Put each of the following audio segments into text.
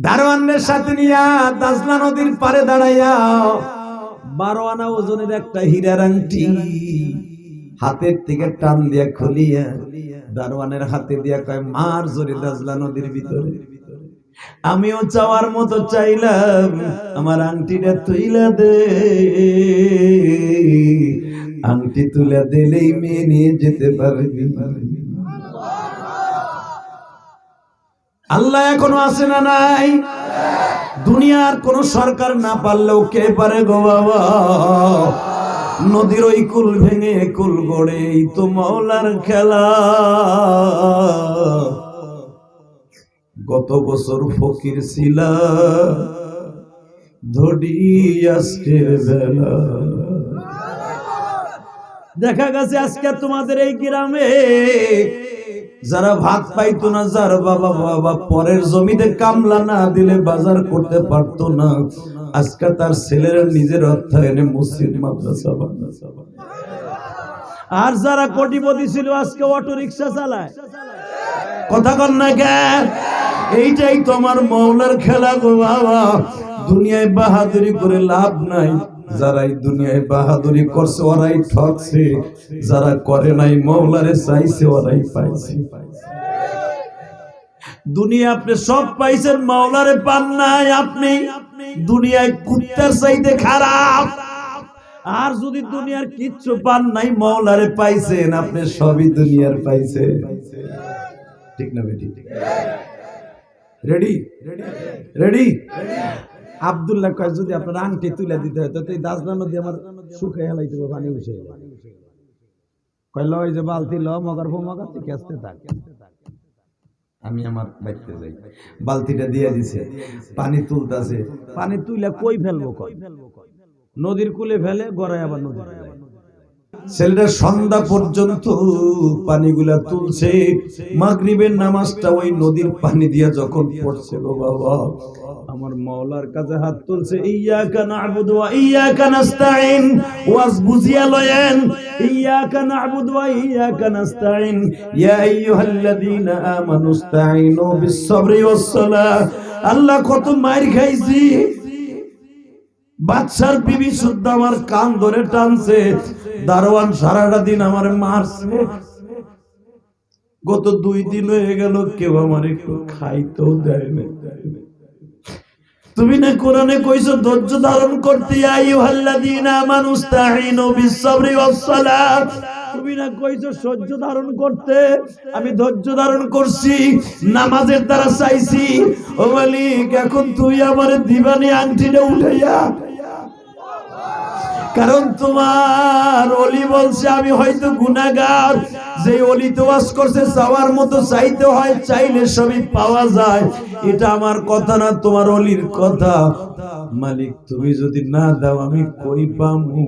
দারোয়ানদের সাথে নিয়া দাজলা নদীর পারে দাঁড়াইয়া 12 আনা ওজনের একটা হীরার আংটি হাতের থেকে টান দিয়া খুলিয়া দারোয়ানের হাতে দিয়া কয়, মার জোরে দাজলা নদীর ভিতরে। আমিও চাওয়ার মতো চাইলাম, আমার আংটিটা তুইলা দে। আংটি তুলে দিলেই মেয়ে নিয়ে যেতে পারবি। আল্লাহ এখনো আছে না নাই? দুনিয়ার কোন সরকার না পারলেও কে পারে গো বাবা? নদীর ওই কুল ভেঙে কুল গড়ে এই তো মওলার খেলা। গত বছর ফকির ছিলা, ধরি আজকের বেলা। দেখা গেছে আজকে তোমাদের এই গ্রামে যারা ভাত পাইতো না, যার বাবা বাবা পরের জমিতে কামলা না দিলে বাজার করতে পারতো না, আজকে তার ছেলেরা নিজের অর্থায়নে মসজিদ মাদ্রাসা বানাচ্ছে। আর যারা কোটিপতি ছিল আজকে অটো রিকশা চালায়। কথা কন না কেন? এইটাই তোমার মওলার খেলা গো বাবা। দুনিয়ায় বাহাদুরি করে লাভ নাই। যারা এই দুনিয়ায় বাহাদুরি করছে ওরাই ঠকছে, যারা করে নাই মওলারে চাইছে ওরাই পাইছে। দুনিয়া আপনি সব পাইছেন, মওলারে পান নাই। আপনি দুনিয়ায় কুত্তার চাইতে খারাপ। আর যদি দুনিয়ার কিচ্ছু পান নাই, মওলারে পাইছেন, আপনি সবই দুনিয়ার পাইছেন। ঠিক না বেটি? Ready ready? আব্দুল্লাহ কয়, যদি আপনার আংটি তুলে দিতে হয় তো এই দাজলা নদী আমার শুকে হেলাই দেবো, পানি উঠে। কয় লয় যে বালতি ল মগার মগার থেকে আসতে থাক। আমি আমার বাইতে যাই, বালতিটা দিয়ে দিছে, পানি তুলতেছে। পানি তুলে কই ফেলবো? কয় নদীর কূলে ফেলে, গড়ায় আবার নদী। ছেলেটা সন্ধ্যা পর্যন্ত পানিগুলা তুলছে। মাগরিবের নামাজটা ওই নদীর পানি দিয়া যখন পড়ছে গো বাবা, আমার মওলার কাছে হাত তুলছে। ইয়্যাকা না'বুদু ওয়া ইয়্যাকা নাস্তাঈন। ওয়াজ বুঝিয়া লয়েন, ইয়্যাকা না'বুদু ওয়া ইয়্যাকা নাস্তাঈন। ইয়া আইয়ুহাল্লাযীনা আমানু ইসতাঈনু বিস-সাবরি ওয়াস-সালাহ। আল্লাহ কত মার খাইছি। বাদশার বিবি শুদ্ধ আমার কান ধরে টানছে। দারোয়ান সারাটা দিন আমার মারছে। গত 2 দিন হয়ে গেল কেউ আমার একটু খাইতেও দেয় না। তুমি না কোরআনে কইছো ধৈর্য ধারণ করতে, ইয়া আইয়ুহাল্লাযীনা আমানু ইসতাঈনু বিস-সাবরি ওয়াস-সালাহ। তুমি না কইছো সহ্য ধারণ করতে, আমি ধৈর্য ধারণ করছি, নামাজের দ্বারা চাইছি। ও মালিক, এখন তুই আমারে দিবানি আংটিটা উঠাইয়া। কারণ তোমার ওলি বলছে আমি হয়তো গুনাহগার। যে ওলি তো ওয়াজ করছে চাওয়ার মতো চাইতে হয়, চাইলে সবই পাওয়া যায়। এটা আমার কথা না, তোমার ওলির কথা। মালিক, তুমি যদি না দাও আমি কই পামু?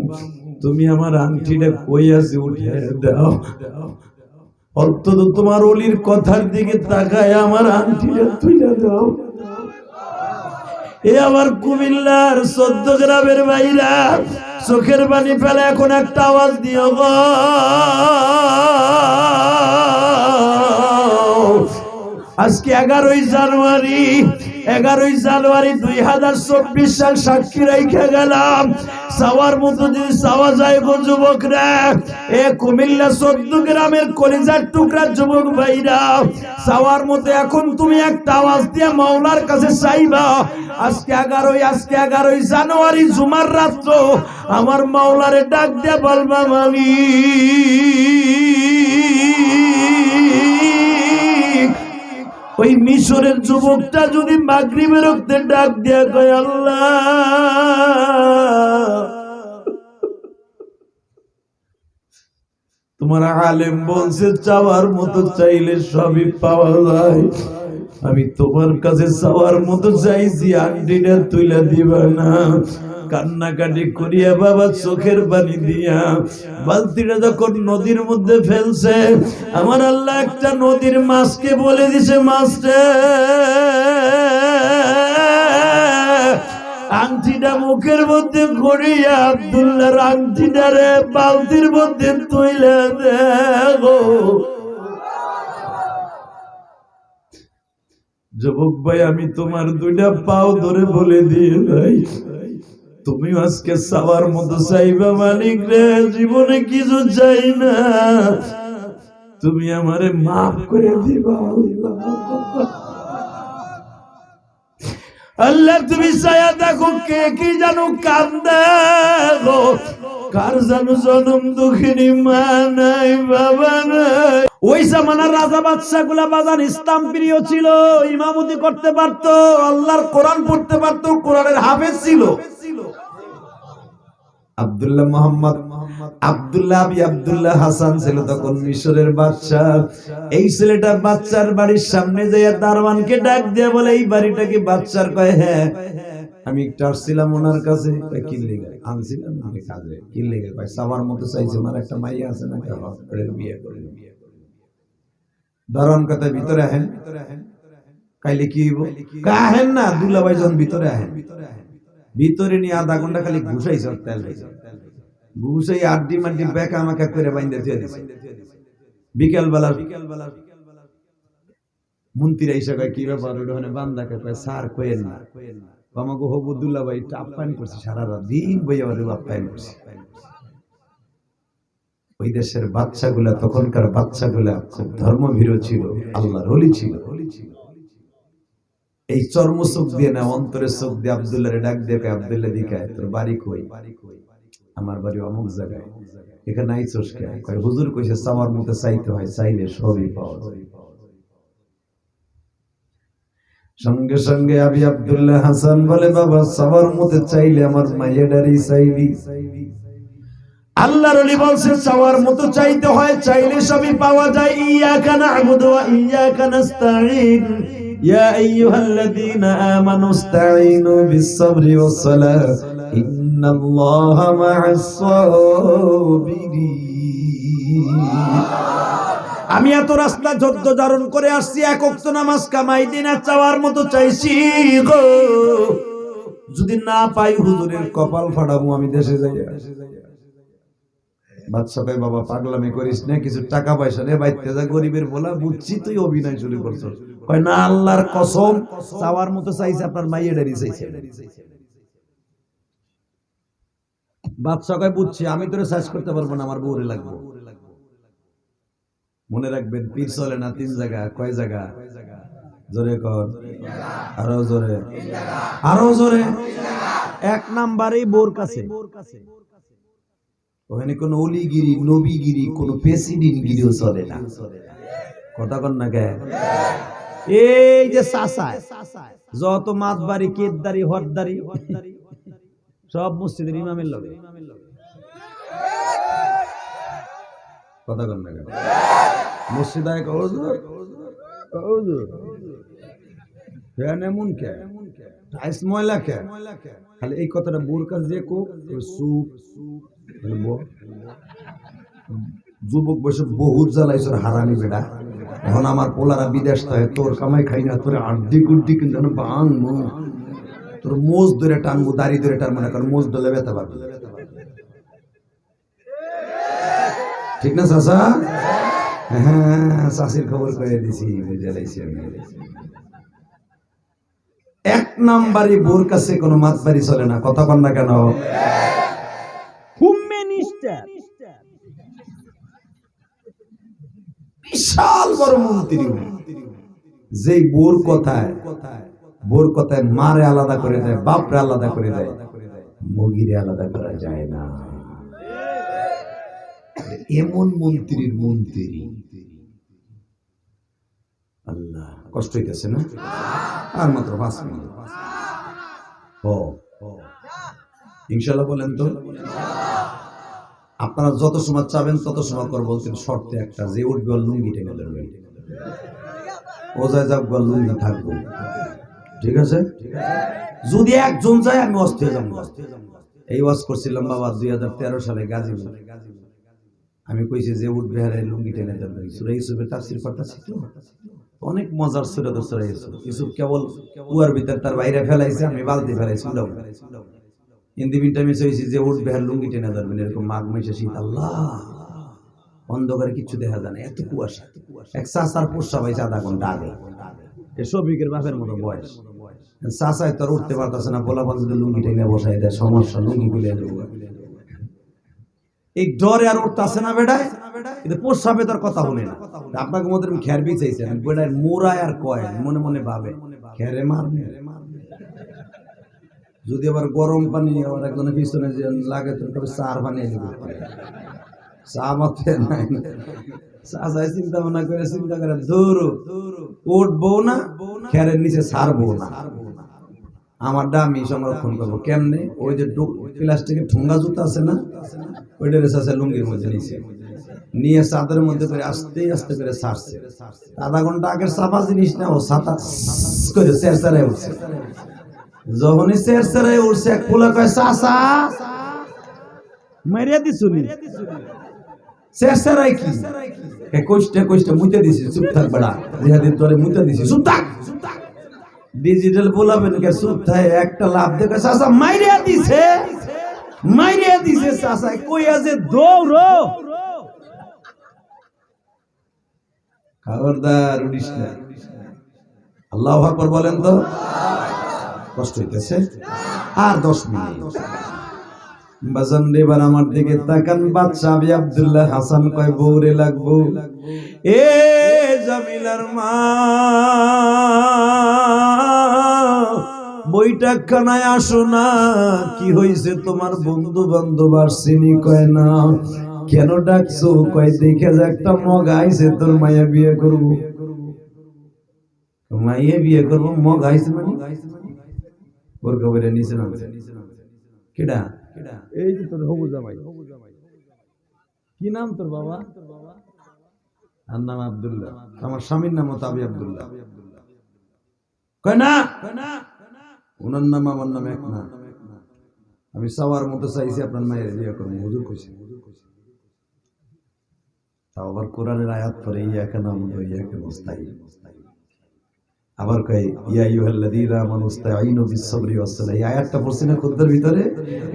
তুমি আমার আংটিটা কই আছে উঠিয়ে দাও। অন্তত তোমার ওলির কথার দিকে তাকায় আমার আংটিটা তুইলা দাও। এ আমার কুমিল্লার 14 গ্রামের ভাইরা, চোখের পানি ফেলে এখন একটা আওয়াজ দিও গো। আজকে 11ই জানুয়ারি 2024 সাল সাক্ষী রেখে গেলাম। চাওয়ার মতো যদি চাওয়া যায় গো যুবকরা, এ কুমিল্লা 14 গ্রামের কলিজার টুকরা যুবক ভাইরা, চাওয়ার মতো এখন তুমি একটা আওয়াজ দিয়ে মওলার কাছে চাইবা। আজকে 11ই জানুয়ারি জুমার রাত্র আমার মওলারে ডাক দিয়ে বলবা, মালিক, ওই মিশরের যুবকটা যদি মাগরিবের ওয়াক্তে ডাক দিয়া কয়, আল্লাহ তোমার আলেম বলছে চাওয়ার মতো চাইলে সবই পাওয়া যায়, আমি তোমার কাছে চাওয়ার মতো চাইছি, আংটিটা তুলে দিবা না? কান্নাকাটি করিয়া বাবা চোখের পানি দিয়া বালতিটা যখন নদীর মধ্যে ফেলছে, আমার আল্লাহ একটা নদীর মাছকে বলে দিছে, মাছটা আংটিটা মুখের মধ্যে করিয়া আব্দুল্লাহর আংটিটারে বালতির মধ্যে তুইলে দেখো। যুবক ভাই, আমি তোমার দুইটা পাও ধরে বলে দিয়ে ভাই, তুমি আজকে চাওয়ার মতো চাইবা মালিক রে, জীবনে কিছু চাই না, তুমি আমারে মাফ করে দিবা আল্লাহ। তুমি চায়া দেখো কে কি জানো কান্দে গো, কার জানো জনম দুঃখিনী মা নাই বাবা নাই। ওই জামানার রাজা বাদশা গুলা বাজান ইসলাম প্রিয় ছিল, ইমামতি করতে পারতো, আল্লাহর কোরআন পড়তে পারতো, কোরআনের হাফেজ ছিল। আব্দুল্লাহ মোহাম্মদ আব্দুল্লাহ আব্দুল্লাহ হাসান ছিল তখন মিশরের বাদশা। এই ছেলেটা বাচ্চার বাড়ির সামনে যাইয়া দারওয়ানকে ডাক দিয়ে বলে, এই বাড়িটা কি বাদশার? কয় হ্যাঁ, আমি একটু আসছিলাম ওনার কাছে। কি লেগে আনছিলাম? আমি কাজে। কি লেগে? কয় সবার মতো চাইছে, ওনার একটা মাইয়া আছে না, বিয়ে করে। দারওয়ান কথা, ভিতরে আহেন। কাইলে কি হইব? আহেন না, দুলাভাই যখন ভিতরে আহেন। ভিতরে নিয়ে আধা ঘন্টা খালি ঘুষাইছ, তেল ঘুষাই আড্ডি মাড্ডি বেকা আমাকে করে বাইন্দে দিয়ে দিছে। বিকেল বেলা মন্ত্রী এসে কয়, কি ব্যাপার? ওখানে বান্দাকে কয়, স্যার কইেন না, আমাকে হবুদুল্লাহ ভাই আপ্যায়ন করছি, সারা রাত দিন বই আমার আপ্যায়ন করছি। ওই দেশের বাচ্চাগুলা, তখনকার বাচ্চাগুলা খুব ধর্মভীরু ছিল, আল্লাহর ওলি ছিল। এই চর্ম চোখ দিয়ে না, অন্তরের চোখ দিয়ে আব্দুল্লাহরে ডাক দিয়ে কয়, আব্দুল্লাহ দিকায় তোর বাড়ি কই? আমার বাড়ি অমুক জায়গায়। এখানে আইছস কে? কয় হুজুর কইছে চাওয়ার মতো চাইতে হয়, চাইলে সবই পাওয়া যায়। সঙ্গে সঙ্গে আবি আব্দুল্লাহ হাসান বলে, বাবা চাওয়ার মতো চাইলে আমার মাইয়াডারি চাইবি। আল্লাহর ওলি বলছে চাওয়ার মতো চাইতে হয়, চাইলে সবই পাওয়া যায়। ইয়াকা না'বুদু ওয়া ইয়াকা নাস্তাঈন, ইয়া আইয়ুহাল্লাযীনা আমানু ইসতাঈনু বিস-সাবরি ওয়াস-সালাহ, ইন্নাল্লাহা মা'আস-সাবিরিন। আমি এত রাস্তা যদ্দ ধারণ করে আসছি, এক ওয়াক্ত নামাজ কামাই দিনা চাওয়ার মতো চাইছি গো, যদি না পাই হুজুরের কপাল ফাড়াবো, আমি দেশে যাই। বাদশা কয়, বাবা পাগলামি করিস না, কিছু টাকা পয়সা নে, বাইতে যা, গরিবের বলা, বুঝছি তুই অভিনয় শুরু করছিস। কয় না, আল্লাহর কসম চাওয়ার মতো চাইছে, আপনার মাইয়াডারি চাইছে। বাদশা কয়, বুঝছি, আমি তোরে সাইজ করতে পারবো না, আমার বউরে লাগবে। মনে রাখবেন, পীর চলে না তিন জায়গা। কয় জায়গা? জোরে কর, আরো জোরে, আরো জোরে। এক নাম্বারই বোর কাছে। ওখানে কোন অলিগিরি, নবীগিরি, কোন প্রেসিডেন্টগিরিও চলে না। কথা কন না কে? এই যে চাচায় যত মাতবাড়ি, কেতদারি, হরদারি, সব মসজিদের ইমামের লগে। কথা কন না কে? মসজিদায় এমন কে, টাইস ময়লা কে? খালি এই কথাটা বোর কাছে দিয়ে সুপ। যুবক বয়সে বহুত জ্বালাইছ হারামি বেড়া। এখন আমার পোলারা বিদেশ থাকে, তোর কামাই খাই না, তোর আড্ডি গুড্ডি কিন্তু ভাঙবো, তোর মোজ ধরে টানবো, দাড়ি ধরে টানবো না, কারণ মোজ ধরে ব্যথা পাবি। ঠিক না চাচা? হ্যাঁ, চাষির খবর করে দিছি, জ্বালাইছি আমি। এক নাম্বারই বোর কাছে কোনো মাতবাড়ি চলে না। কথা কন না কেন? বিশাল বড় মন্ত্রী, যেই বোর কথায় মারে আলাদা করে দেয়, বাপরে আলাদা করে দেয়, মগিরে আলাদা করা যায় না। এমন মন্ত্রীর মন্ত্রী। আল্লাহ, কষ্ট হইতেছে না? আর মাত্র 5 মিনিট। ইনশাআল্লাহ বলেন তো। আপনারা যত সময় চাবেন তত সময় করবো, কিন্তু শর্তে একটা, যে উঠবে লুঙ্গি টেনে ধরবে, ও যায় যাক লুঙ্গি থাকবো। ঠিক আছে? যদি একজন যায় আমি অস্থির যাবো। এই ওয়াজ করছিলাম বাবা 2013 সালে গাজীপুর। আমি কইছি যে উঠবে হারে লুঙ্গি টেনে ধরবে। সূরা ইউসুফের তাফসীর করতেছি তো, অনেক মজার সূরা তো সূরা ইউসুফ। ইউসুফ কেবল কুয়ার ভিতর তার বাইরে ফেলাইছে, আমি বালতি ফেলাইছি উড়াও। হিন্দি মিনটা মিস হয়েছি যে উঠবে আর লুঙ্গি টেনে ধরবেন, এরকম মাঘ মাসে শীত, আল্লাহ অন্ধকারে কিচ্ছু দেখা যায় না, এত কুয়াশা। এক চাচার পোষা পাইছে আধা ঘন্টা আগে, শফিকের বাপের মতো বয়স, চাচাই তো উঠতে পারতেছে না, পোলাপান যদি লুঙ্গি টেনে বসাই দেয় সমস্যা, লুঙ্গি খুলে দেবো। এই ডরে আর উঠতেছে না বেড়ায়, কিন্তু প্রস্রাবে তার কথা বলে না। আপনাকে মধ্যে খেয়ার বিছাইছেন বেড়ায় মোড়ায় আর কয় মনে মনে ভাবে খেরে মারবে, যদি আবার গরম পানি আবার একজনের পিছনে যে লাগে তবে চার পানি চা মাতে নাই, চাচাই চিন্তা ভাবনা করে চিন্তা করে ধরো উঠবো না, খেরের নিচে ছাড়বো না, আমার আমি সংরক্ষণ করবো কেমনে? ওই যে প্লাস্টিকের ঠোঙ্গা জুতা আছে না, ওইটা রেখে লুঙ্গির মধ্যে নিচে নিয়ে চাদরের মধ্যে করে আস্তে আস্তে করে ছাড়ছে। আধা ঘন্টা আগের চাপা জিনিস না, ও ছাতা করে চেরচারায় উঠছে। যখনই চেরচারায় উঠছে এক পোলা কয় চাচা মারিয়া দিছুনি, চেরচারায় কি কষ্টে কষ্টে মুতে দিছি, চুপ থাক বেড়া, রেহাদির তোরে মুতে দিছি, চুপ থাক। ডিজিটাল বলাবেন কে চুপ থাকে, একটা লাভ দেখে চাচা মাইরিয়া দিছে, মাইরিয়া দিছে, চাচা কই আছে দৌড়ো, খবরদার উড়িস না। আল্লাহু আকবার বলেন তো, কষ্ট হইতেছে। আর 10 মিনিট বাজান এবার আমার দিকে তাকান। বাদশা আবি আব্দুল্লাহ হাসান কয় বউরে লাগবো, এ জামিলার মা বইটা খানায় আসো না, কি হইছে তোমার? বন্ধু বান্ধব আসছেনি? কয় না। কেন ডাকছো? কয় দেখে যে একটা মগ আইছে, তোর মাইয়া বিয়ে করবো। মাইয়া বিয়ে করবো, মগ আইছে মানে ওর খবরে নিচে নামছে। কেডা? এই যে তোর হবু জামাই। কি নাম তোর বাবা? আর নাম আব্দুল্লাহ, আমার স্বামীর নাম আবি আব্দুল্লাহ। কয় না, ওনার নাম আমার নাম এক না, আমি চাওয়ার মতো চাইছি আপনার মায়ের বিয়ে করবো। হুজুর কইছে, তাও আবার কোরআনের আয়াত পরে ইয়াকা নামুদু ইয়াকা নাস্তাইন। আবার কয় ইয়া আইয়ুহাল্লাযীনা আমানু ইসতাঈনু বিস-সাবরি ওয়াস-সালাহ। এই আয়াতটা পড়ছি না খুতবার ভিতরে,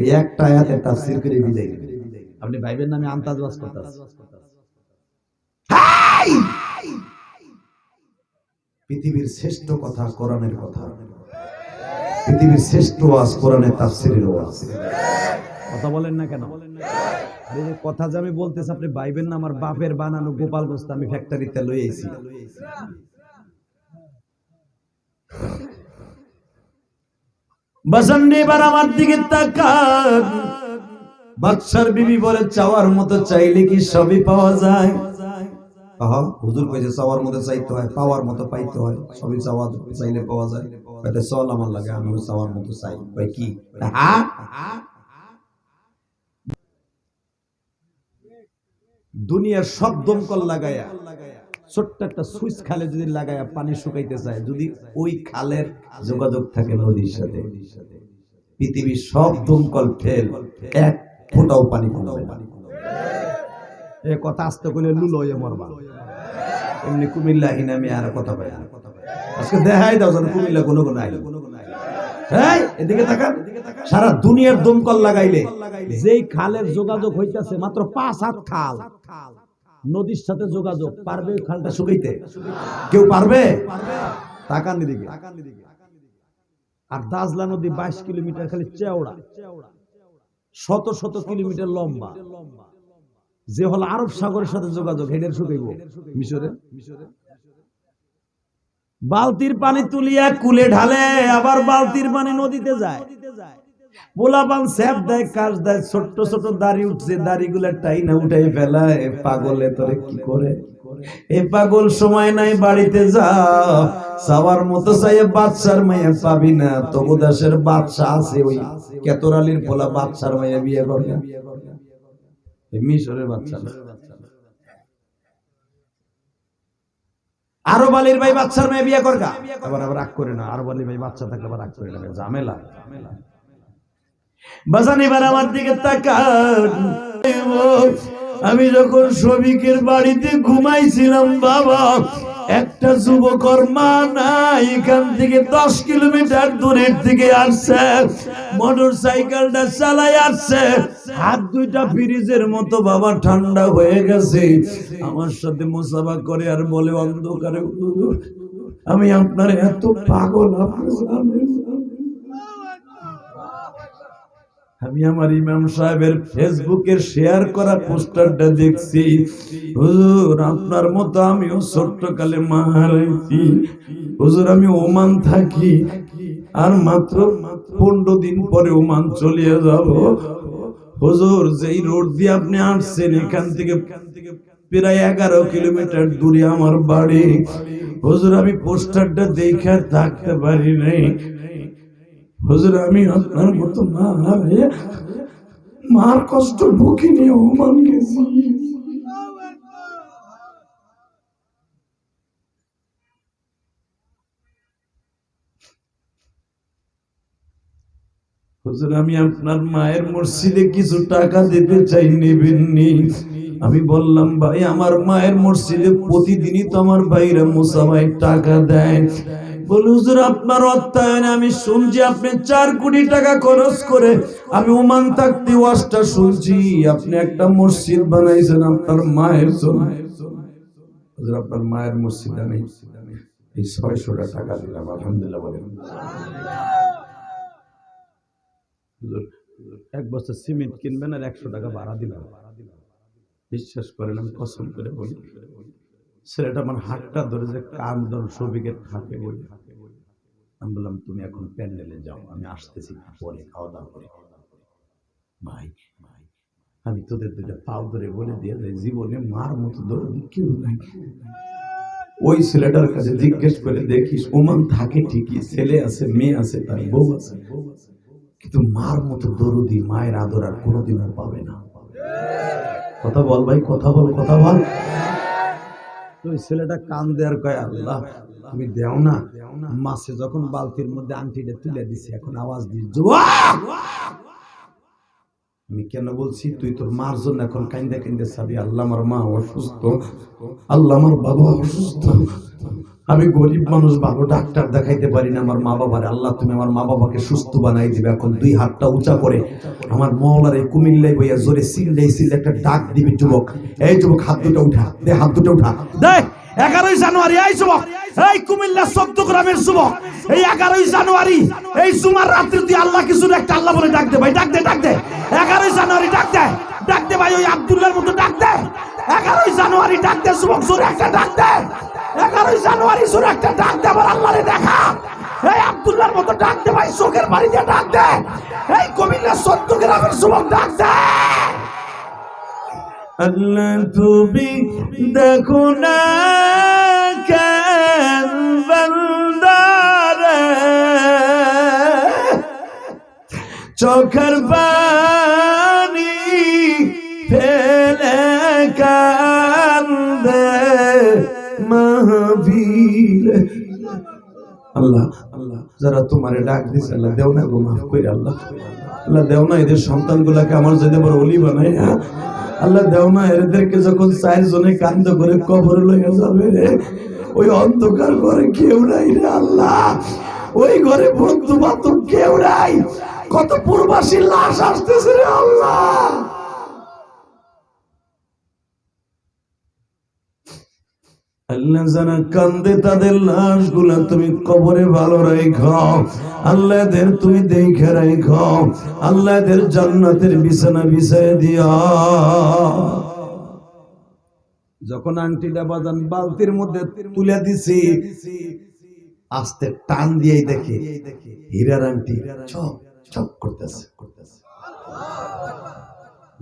এই একটা আয়াতের তাফসীর করে বিদায় দিবেন। আপনি ভাইবেন না আমি আন্তাজ ওয়াজ করতেছি। পৃথিবীর শ্রেষ্ঠ কথা কোরআনের কথা, পৃথিবীর শ্রেষ্ঠ ওয়াজ কোরআনের তাফসীরের ওয়াজ। কথা বলেন না কেন? এই যে কথা যে আমি বলতেছি আপনি ভাইবেন না আমার বাপের বানানো গোপালগঞ্জ আমি ফ্যাক্টরিতে লই আইছি। বাসান্ডি এবার আমার দিকে তাকান। বাদশার বিবি বলে চাওয়ার মতো চাইলে কি সবই পাওয়া যায়? হুজুর কইছে চাওয়ার মতো চাইতে হয়, পাওয়ার মতো পাইতে হয়, সবই চাওয়া চাইলে পাওয়া যায়। চল আমার লাগে, আমিও চাওয়ার মতো চাই। ভাই কি দুনিয়ার সব দমকল লাগায়া ছোট্ট একটা সুইচ খালে যদি লাগায়া পানি শুকাইতে চায়, যদি ওই খালের যোগাযোগ থাকে নদীর সাথে, পৃথিবীর সব দমকল ফেল, এক ফোঁটাও পানি কমবে না। এ কথা আস্তে কইলে লুলো হয়ে মরবা। এমনি কুমিল্লা হিনা আমি আর কথা পাই না। আজকে দেখাই দাও যেন কুমিল্লা কোনো কোনো আইলো। এই এদিকে তাকান, সারা দুনিয়ার দমকল লাগাইলে যেই খালের যোগাযোগ হইতাছে মাত্র 5 হাত খাল, নদীর সাথে যোগাযোগ, পারবে ওই খালটা শুকাইতে? কেউ পারবে? তাকান এদিকে। আর দাজলা নদী 22 কিলোমিটার খালি চওড়া, শত শত কিলোমিটার লম্বা, যে হল আরব সাগরের সাথে যোগাযোগ, হেডের শুকাইব মিশরে। বালতির পানি তুলিয়া কুলে ঢালে, আবার বালতির পানি নদীতে যায়। পোলাপান স্যাপ দেয়, কাজ দেয়, ছোট্ট ছোট দাড়ি উঠছে, দাড়িগুলা টাইনা উঠাই ফেলায়। পাগলে তোরে কি করে? এ পাগল সময় নাই, বাড়িতে যা, চাওয়ার মতো চাইয়ে বাদশার মেয়ে পাবি না। তবু দেশের বাদশা আছে, ওই কেতরালির পোলা বাদশার মেয়ে বিয়ে করবে, মিশরের বাদশা। আরব আলীর ভাই বাদশার মেয়ে বিয়ে করগা, আবার রাগ করে না। আরব আলী ভাই বাচ্চা থাকলে আবার রাগ করে না, ঝামেলা। বাজান এবার আমার দিকে তাকান। আমি যখন শ্রমিকের বাড়িতে ঘুমাইছিলাম বাবা, একটা যুবকর মা নাই, এখান থেকে 10 কিলোমিটার দূরের থেকে আসছে, মোটর সাইকেলটা চালাই আসছে, হাত দুইটা ফ্রিজের মতো বাবা ঠান্ডা হয়ে গেছে। আমার সাথে মুসাফা করে আর বলে অন্ধকারে আমি আপনার এত পাগল আপনি জানেন। আমি আমার ইমাম সাহেবের ফেসবুকের শেয়ার করা পোস্টারটা দেখছি, হুজুর আপনার মতো আমিও ছোট্টকালে মা হারাইছি। হুজুর আমি ওমান থাকি, আর মাত্র 15 দিন পরে ওমান চলে যাব। হুজুর যেই রোড দিয়ে আপনি আসছেন এখান থেকে প্রায় 11 কিলোমিটার দূরে আমার বাড়ি। হুজুর আমি পোস্টারটা দেখে থাকতে পারি নাই। হুজুর আমি আপনার মতো মা হারিয়ে মার কষ্ট বুকে নিয়ে ওমান গেছি। হুজুর আমি আপনার মায়ের মসজিদে কিছু টাকা দিতে চাই, নেবেননি? আমি বললাম ভাই আমার মায়ের মসজিদে প্রতিদিনই তো আমার ভাইরা মুসা ভাই টাকা দেয়। বলে হুজুর আপনার অর্থায়নে আমি শুনছি আপনি 4 কোটি টাকা খরচ করে, আমি ওমান থাকতে ওয়াজটা শুনছি আপনি একটা মসজিদ বানাইছেন আপনার মায়ের জন্য। হুজুর আপনার মায়ের মসজিদ আমি এই 600 টাকা দিলাম, আলহামদুলিল্লাহ বলেন। এক বছর সিমেন্ট কিনবেন আর 100 টাকা ভাড়া দিলাম। বিশ্বাস করেন আমি কসম করে বলি, ছেলেটা আমার হাতটা ধরে যে কান ধর সবিকের থাকে বলি, আমি বললাম তুমি এখন প্যান্ডেলে যাও, আমি আসতেছি পরে খাওয়া দাওয়া করে। ভাই আমি তোদের দুটো পাও ধরে বলে দিয়ে যাই, জীবনে মার মতো দৌড় কেউ নাই। ওই ছেলেটার কাছে জিজ্ঞেস করে দেখিস, ওমান থাকে ঠিকই, ছেলে আছে, মেয়ে আছে, তার বউ আছে, কিন্তু মার মতো দরদি মায়ের আদর আর কোনোদিন আর পাবে না। কথা বল ভাই, কথা বল, কথা বল। ওই ছেলেটা কান দেয়ার কয় আল্লাহ তুমি দেও না। মাসে যখন বালতির মধ্যে আংটিটা তুলে দিছি এখন আওয়াজ দিস যুবক। আমি কেন বলছি তুই তোর মার জন্য এখন কান্দে কান্দে চাবি, আল্লাহ আমার মা অসুস্থ, আল্লাহ আমার বাবা অসুস্থ, আমি গরিব মানুষ, ভালো ডাক্তার দেখাইতে পারি না আমার মা বাবার, আল্লাহ তুমি আমার মা বাবাকে সুস্থ বানাই দিবে। এখন 2 হাতটা উঁচা করে আমার মওলার এই কুমিল্লায় বইয়া জোরে সিল্লাই সিল্লে একটা ডাক দিবি, যুবক এই যুবক হাত দুটো উঠা দে, হাত দুটো উঠা দে। 11ই জানুয়ারি এই যুবক, এই কুমিল্লা 14 গ্রামের যুবক, এই 11ই জানুয়ারি এই জুমার রাত্রি তুই আল্লাহ কিছু একটা আল্লাহ বলে ডাক দে ভাই, ডাক দে, ডাক দে। 11ই জানুয়ারি ডাক দে, ডাক দে ভাই, ওই আব্দুল্লাহর মতো ডাক দে। 11ই জানুয়ারি ডাক দে যুবক, জোরে একটা ডাক দে। 11ই জানুয়ারি জোরে একটা ডাক দে, আমার আল্লাহরে দেখা। এই আব্দুল্লাহর মতো ডাক দে ভাই, চোখের বাড়ি দিয়ে ডাক দে। এই কুমিল্লা 14 গ্রামের যুবক ডাক দে। আল্লাহ তুমি দেখো না কেন বান্দারে, চোখের পানি ফেলে কান্দে মাহফিল। আল্লাহ আল্লাহ যারা তোমারে ডাক দিছে আল্লাহ দেও না গো, মাফ করে আল্লাহ, আল্লাহ দেও না এদের সন্তানগুলাকে আমার যদি বড় ওলি বানাই, আল্লাহ দেও না এদেরকে যখন 4 জনে কান্দ করে কবরে লইয়া যাবে রে, ওই অন্ধকার ঘরে কেউ নাই রে আল্লাহ, ওই ঘরে বন্ধু বান্ধব কেউ নাই, কত প্রবাসী লাশ আসতেছে রে আল্লাহ। আল্লাহ যারা কান্দে তাদের লাশ গুলা তুমি কবরে ভালো রাখো, আল্লাহ এদের তুমি দেখে রাখো, আল্লাহ এদের জান্নাতের বিছানা বিছায় দিও। যখন আংটিটা বাজান বালতির মধ্যে তুলে দিছি, আস্তে টান দিয়ে দেখে হীরার আংটি চক চক করতেছে,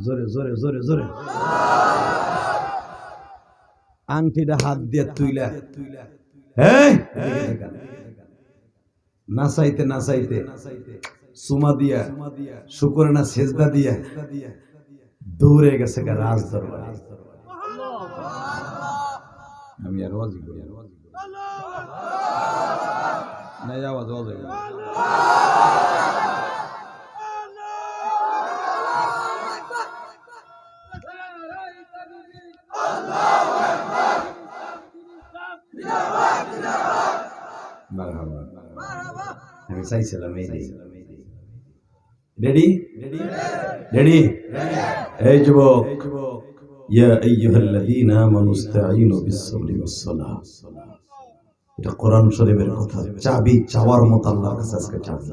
জোরে জোরে জোরে জোরে। আংটিটা হাত দিয়ে তুইলা নাচাইতে নাচাইতে সুমা দিয়া শুকরানা সেজদা দিয়া দৌড়ে গেছে রাজ দরবারে। আমি আর ওয়াজ করি না, আওয়াজ আওয়াজ আমি চাইছিলাম এই রেডি রেডি। এই যুবক, ইয়া আইয়ুহাল্লাযীনা আমানু ইসতাঈনু বিস-সাবরি ওয়াস-সালাহ, এটা কোরআন শরীফের কথা। চাবি চাওয়ার মতো আল্লাহর কাছে আজকে চাবি।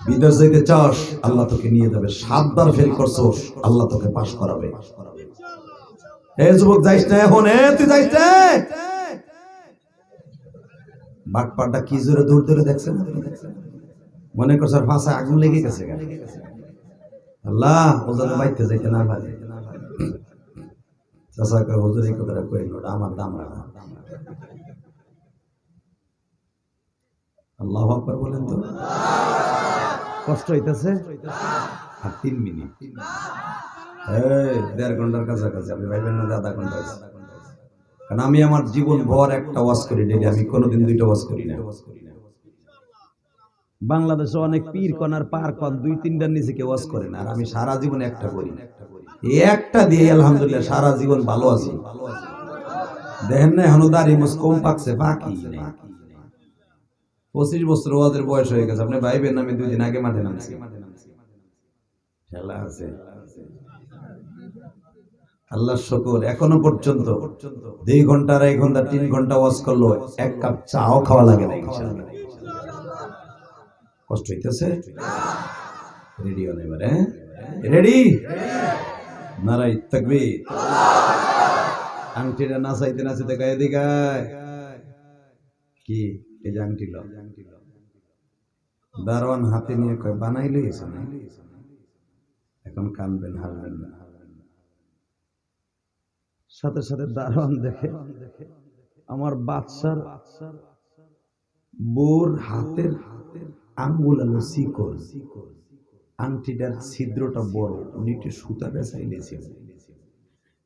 বিদেশ যাইতে চাস, আল্লাহ তোকে নিয়ে যাবে। 7 বার ফেল করছস, আল্লাহ তোকে পাস করাবে। এই যুবক যাইস না এখন, তুই যাইস না। বাটপাটা কি জোরে দৌড় ধরে দেখছেন, মনে করছে ফাঁসা আগুন লেগে গেছে। আল্লাহ ওজনে বাইতে যাইতে না পারে। চাচা কয় হুজুর এই কথাটা কইল, আমার দাম রাখা। আল্লাহু আকবার বলেন তো। কষ্ট হইতেছে আর 3 মিনিট, 1.5 ঘন্টার কাছাকাছি। আপনি ভাইবেন না আধা ঘন্টা হয়েছে। কারণ আমি আমার জীবন ভর একটা ওয়াজ করি ডেইলি, আমি কোনোদিন 2টা ওয়াজ করি না। বাংলাদেশে অনেক পীর কনার পার কন 2-3টার নিচে কেউ ওয়াজ করে না, আর আমি সারা জীবন একটা করি। একটা দিয়ে আলহামদুলিল্লাহ সারা জীবন ভালো আছি। দেখেন না এখনো দাড়ি মুছ কম পাকছে, বাকি নেই। 25 বছর ওয়াজের বয়স হয়ে গেছে। আপনি ভাইবেন আমি 2 দিন আগে মাঠে নামছি। খেলা আছে, আল্লাহর শুকর। এখনো পর্যন্ত 2 ঘন্টা, 2.5 ঘন্টা, 3 ঘন্টা ওয়াজ করলো, 1 কাপ চাও খাওয়া লাগে না ইনশাআল্লাহ। কষ্ট হইতেছে? রেডি হন এবারে? রেডি? নারায়ে তাকবীর। আংটিটা নাচাইতে নাচাইতে গায়ে দিগায় কি এই যে আংটি লো, দারোয়ান হাতে নিয়ে কয় বানাই লইছে না, এখন কানবেন হারবেন না। সাথে সাথে দারোয়ান দেখে আমার বাদশার বোর হাতের আঙ্গুল আলো শিকল, আংটিটার ছিদ্রটা বড়, উনি একটু সুতা পেঁচাইলেছিল।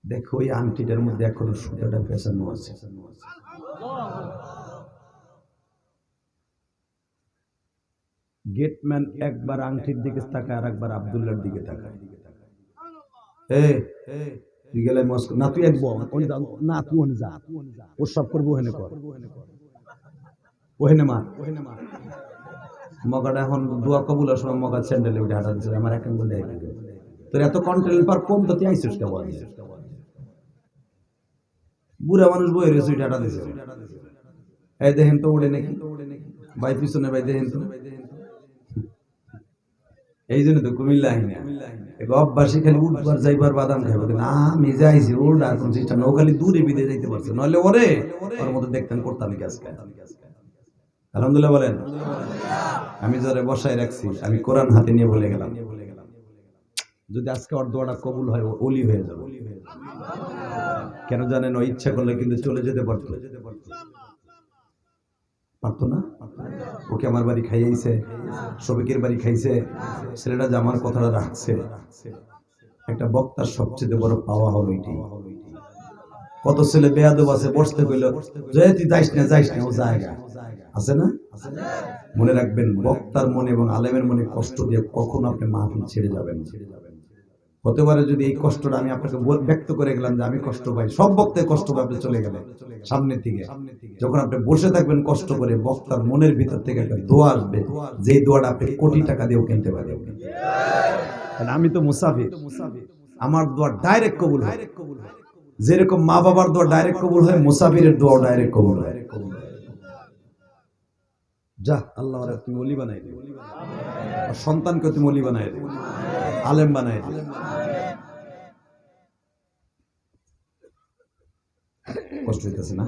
দেখো ওই আংটিটার মধ্যে এখনো সুতাটা পেঁচানো আছে। গেটম্যান একবার আংটির দিকে তাকায়, আর একবার আব্দুল্লাহর দিকে তাকায়। তুই গেলে না, তুই এক না, তুই ওখানে যা, ওর সব করবো, ওখানে কর, ওখানে মার। মগাটা এখন দোয়া কবুলের সময় মগা স্যান্ডেলে উঠে হাঁটা দিচ্ছে, আমার এক আঙ্গুল দেয়। তোর এত কন্ট্রোল পার কম তো তুই আইসিস কে বল? বুড়া মানুষ বই রয়েছে উঠে হাঁটা দিচ্ছে। এই দেখেন তো উড়ে নাকি ভাই, পিছনে ভাই দেখেন তো। এই জন্য তো কুমিল্লা আইনা অভ্যাসী খালি উঠবার যাইবার বাদাম খাইব, কিন্তু আমি যাইছি ওটা কোন সিস্টেম না। ও খালি দূরে বিদে যাইতে পারছে, নইলে ওরে ওর মতো দেখতেন করতাম আজকে। আলহামদুলিল্লাহ বলেন। আমি যারা বসায় রাখছি, আমি কোরআন হাতে নিয়ে বলে গেলাম, যদি আজকে ওর দোয়াটা কবুল হয়, ও ওলি হয়ে যাবে। কেন জানেন? ও ইচ্ছা করলে কিন্তু চলে যেতে পারতো, পারতো না? ওকে আমার বাড়ি খাইয়েছে, শফিকের বাড়ি খাইছে, ছেলেটা যে আমার কথাটা রাখছে। একটা বক্তার সবচেয়ে বড় পাওয়া হলো এটাই। কত ছেলে বেয়াদব আছে, বসতে কইল যে তুই যাইস না, যাইস না, ও জায়গা আছে না? মনে রাখবেন, বক্তার মনে এবং আলেমের মনে কষ্ট দিয়ে কখনো আপনি মাহফিল ছেড়ে যাবেন। হতে পারে যদি এই কষ্টটা আমি আপনাকে ব্যক্ত করে গেলাম যে আমি কষ্ট পাই, সব বক্তায় কষ্ট পাই, আপনি চলে গেলেন সামনের দিকে। যখন আপনি বসে থাকবেন কষ্ট করে, বক্তার মনের ভিতর থেকে একটা দোয়া আসবে, যে দোয়াটা আপনি কোটি টাকা দিয়েও কিনতে পারবেন। আমি তো মুসাফির, আমার দোয়া ডাইরেক্ট কবুল হয়। যেরকম মা বাবার দোয়া ডাইরেক্ট কবুল হয়, মুসাফিরের দোয়া ডাইরেক্ট কবুল হয়। যা আল্লাহ তুমি ওলি বানাই দিও, সন্তানকে তুমি ওলি বানাই দিও, আলেম বানাই দিও। কষ্ট হইতেছে না?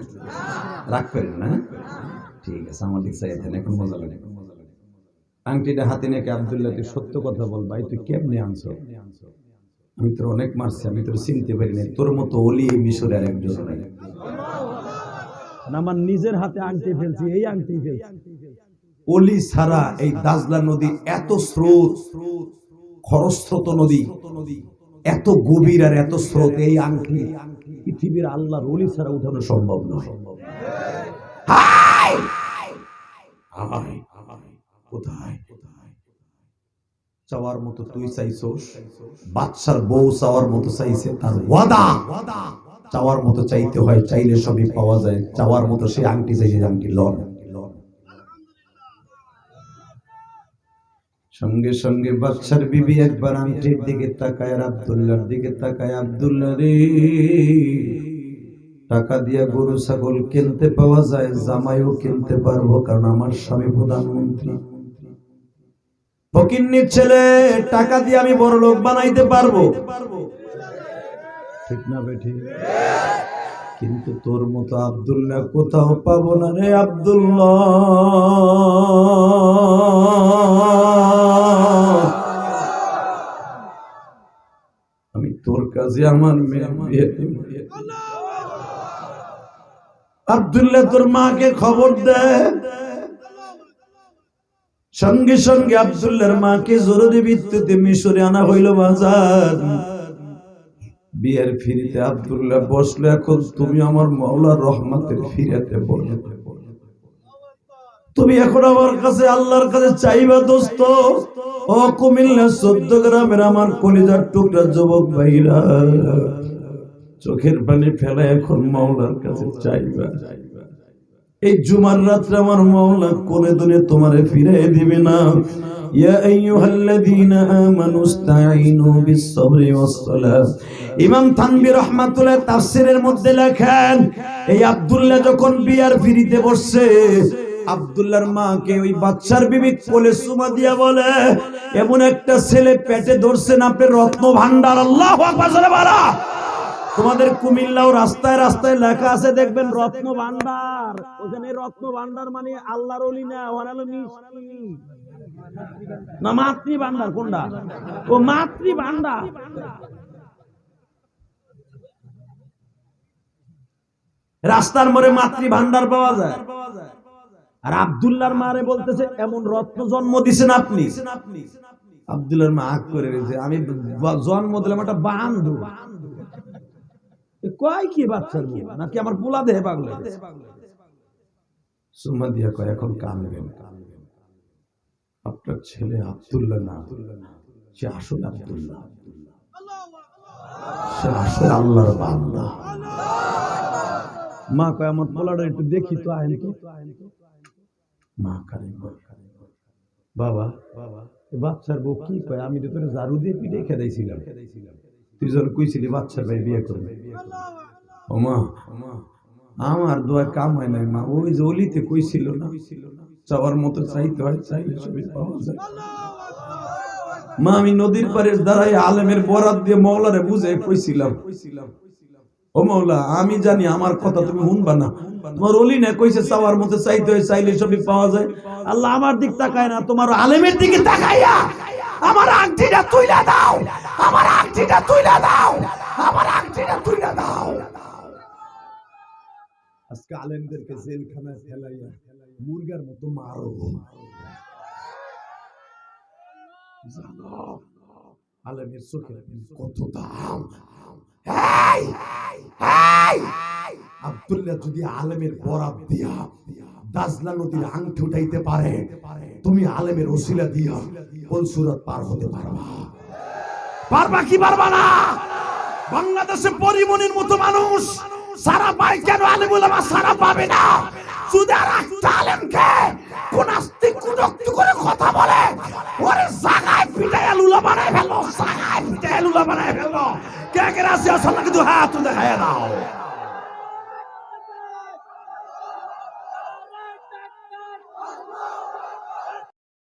রাগ করেন না? ঠিক আছে, আমার দিক চাইতেন, এখন মজা লাগে। আংটিটা হাতে নিয়ে আব্দুল্লাহ, তুই সত্য কথা বল ভাই, তুই কেমনে আনছো? আমি তোর অনেক মারছি, আমি তোর চিনতে পারি না, তোর মতো ওলি মিশরের একজন নাই। আমার নিজের হাতে আংটি ফেলছি, এই আংটি ফেলছি। ওলি ছাড়া এই দাজলা নদী এত স্রোত, খরস্রোত নদী এত গভীর আর এত স্রোত, এই আংটি পৃথিবীর আল্লাহর ওলি ছাড়া উঠানো সম্ভব নয়। কোথায় চাওয়ার মতো তুই চাইছোস, বাদশার বউ চাওয়ার মতো চাইছে, তার ওয়াদা চাওয়ার মতো চাইতে হয়, চাইলে সবই পাওয়া যায়। চাওয়ার মতো সে আংটি চাইছে, আংটি লন। সঙ্গে সঙ্গে বাদশার বিবি একবার আংটির দিকে তাকায়, আর আব্দুল্লাহর দিকে তাকায়। আব্দুল্লাহ রে, টাকা দিয়ে গরু ছাগল কিনতে পাওয়া যায়, জামাইও কিনতে পারবো, কারণ আমার স্বামী প্রধানমন্ত্রী। ফকিন্নির ছেলে, টাকা দিয়ে আমি বড় লোক বানাইতে পারবো, ঠিক না বেঠি? কিন্তু তোর মতো আব্দুল্লাহ কোথাও পাবো না রে আব্দুল্লাহ। আমি তোর কাছে আমার মেয়ে বিয়ে দেব। আব্দুল্লাহ তোর মাকে খবর দে। সঙ্গে সঙ্গে আব্দুল্লাহর মাকে জরুরি ভিত্তিতে মিশরে আনা হইল বাজার। বিয়ের ফিরিতে আব্দুল্লাহ বসলো, এখন তুমি আমার মাওলার রহমতের ফিরাতে বলো, তুমি এখন আমার কাছে আল্লাহর কাছে চাইবা দোস্ত। ও কুমিল্লা 14 গ্রামের আমার কলিজার টুকরা যুবক ভাইরা, চোখের পানি ফেলা এখন মাওলার কাছে চাইবা। এই জুমার রাত্রে আমার মাওলা কোনে দুনে তোমারে ফিরিয়ে দিবে না। ইয়া আইয়ুহাল্লাযীনা আমানু ইসতাঈনু বিস-সাবরি ওয়াস-সালাহ। ইমাম থানভী রাহমাতুল্লাহ তাফসীরের মধ্যে লেখেন, এই আব্দুল্লাহ যখন বিয়ার ফিরিতে বসছে, আব্দুল্লাহর মাকে ওই বাচ্চার বিবি কোলে চুমা দিয়া বলে, এমন একটা ছেলে পেটে ধরছেন আপনি রত্ন ভান্ডার। আল্লাহু আকবার জোরে বলো। তোমাদের কুমিল্লাও রাস্তায় রাস্তায় লেখা আছে, দেখবেন রত্ন ভান্ডার। ওখানে রত্ন ভান্ডার মানে আল্লাহর ওলি না, ওখানে মিষ্টি না, মাতৃ ভান্ডার। কোনটা? ও মাতৃ ভান্ডার। রাস্তার মোড়ে মাতৃ ভান্ডার পাওয়া যায়। আর আব্দুল্লাহর মারে বলতেছে এমন রত্ন জন্ম দিছেন আপনি। আব্দুল্লাহর মা আগ করে রয়েছে, আমি জন্ম দিলাম একটা বান্ধু। কয় কি বাচ্চা নাকি আমার পোলা দেহে পাগল? সুমা দিয়া কয়, এখন কানবেন, আপনার ছেলে আব্দুল্লাহ না, সে আসলে আব্দুল্লাহ, সে আসলে আল্লাহর বান্দা। মা কয়, আমার পোলাটা একটু দেখি তো, আইন তো। মা কানে বাবা, বাচ্চার বউ কি কয়, আমি তো তোর ঝাড়ু দিয়ে পিঠে খেদাইছিলাম, তুই যখন কইছিলি বাচ্চার ভাই বিয়ে করবে। ও মা, আমার দোয়া কাম হয় নাই মা, ওই যে অলিতে কইছিল না, চাওয়ার মতো চাইতে হয়, চাইলে সবই পাওয়া যায়। মা, আমি নদীর পারে দাঁড়াই আলেমের বরাত দিয়ে মওলারে বুঝে কইছিলাম, ও মওলা, আমি জানি আমার কথা তুমি শুনবা না, তোমার অলি না কইছে চাওয়ার মতো চাইতে হয়, চাইলে সবই পাওয়া যায়। আল্লাহ আমার দিক তাকায় না, তোমার আলেমের দিকে তাকাইয়া আমার আংটিটা তুইলা দাও, আমার আংটিটা তুইলা দাও, আমার আংটিটা তুইলা দাও। আজকে আলেমদেরকে জেলখানায় ফেলাইয়া মুরগার মতো মারো। জানো আলেমের চোখে কত দাম। আব্দুল্লাহ যদি আলেমের বরাত দিয়া দাজলা নদীর আংটি উঠাইতে পারে, তুমি আলেমের ওসিলা দিয়া কলসুরাত পার হতে পারবা। পারবা কি পারবা না? বাংলাদেশে পরিমনির মতো মানুষ সারা পায় কেন, আলেম ওলামা সারা পাবে না? যদি আর একটা আলেমকে কোন আস্তিক কুযুক্তি করে কথা বলে, ওরে জাগায় পিটাইয়া লুলা বানায় ফেলো, জাগায় পিটাইয়া লুলা বানায় ফেলো। কে কে রাজি আছো? আল্লাহ কিন্তু হাত দেখায় দাও।